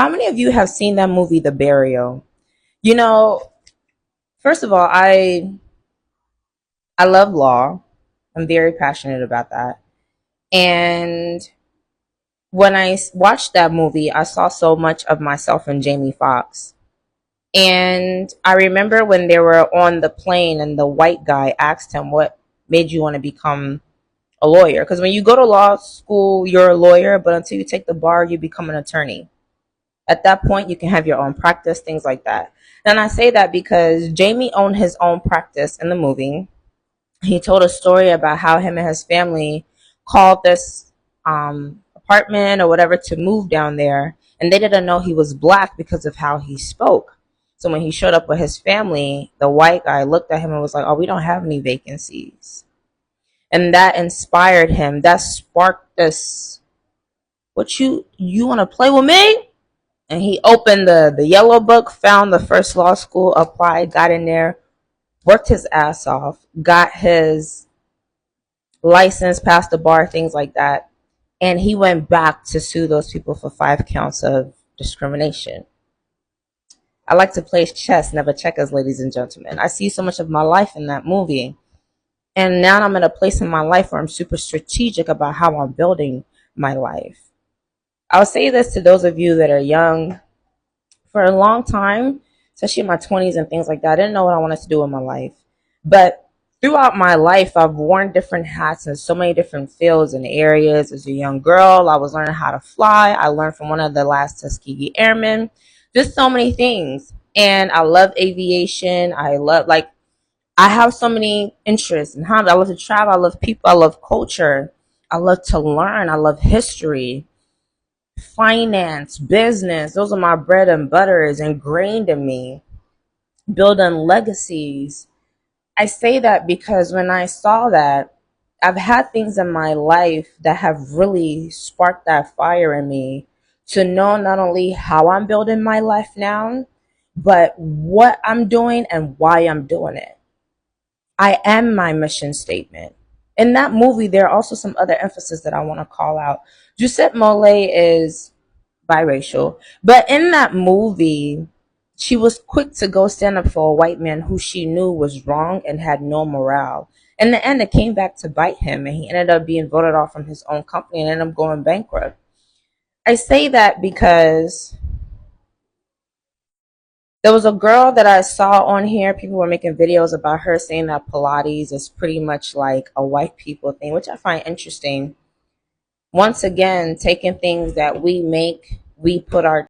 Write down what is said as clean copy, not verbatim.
How many of you have seen that movie, The Burial? You know, first of all, I love law. I'm very passionate about that. And when watched that movie, I saw so much of myself in Jamie Foxx. And I remember when they were on the plane and the white guy asked him what made you want to become a lawyer. Because when you go to law school, you're a lawyer, but until you take the bar, you become an attorney. At that point, you can have your own practice, things like that. And I say that because Jamie owned his own practice in the movie. He told a story about how him and his family called this apartment or whatever to move down there, and they didn't know he was black because of how he spoke. So when he showed up with his family, the white guy looked at him and was like, "Oh, we don't have any vacancies." And that inspired him. That sparked this. What you want to play with me? And he opened the yellow book, found the first law school, applied, got in there, worked his ass off, got his license, passed the bar, things like that. And he went back to sue those people for 5 counts of discrimination. I like to play chess, never checkers, ladies and gentlemen. I see so much of my life in that movie. And now I'm in a place in my life where I'm super strategic about how I'm building my life. I'll say this to those of you that are young. For a long time, especially in my 20s and things like that, I didn't know what I wanted to do in my life. But throughout my life, I've worn different hats in so many different fields and areas. As a young girl, I was learning how to fly. I learned from one of the last Tuskegee Airmen. Just so many things. And I love aviation. I have so many interests and hobbies. I love to travel. I love people. I love culture. I love to learn. I love history, finance, business. Those are my bread and butter, is ingrained in me. Building legacies. I say that because when I saw that, I've had things in my life that have really sparked that fire in me to know not only how I'm building my life now, but what I'm doing and why I'm doing it. I am my mission statement. In that movie, there are also some other emphasis that I want to call out. Giuseppe Mole is biracial, but in that movie, she was quick to go stand up for a white man who she knew was wrong and had no morale. In the end, it came back to bite him, and he ended up being voted off from his own company and ended up going bankrupt. I say that because there was a girl that I saw on here. People were making videos about her saying that Pilates is pretty much like a white people thing, which I find interesting. Once again, taking things that we make, we put our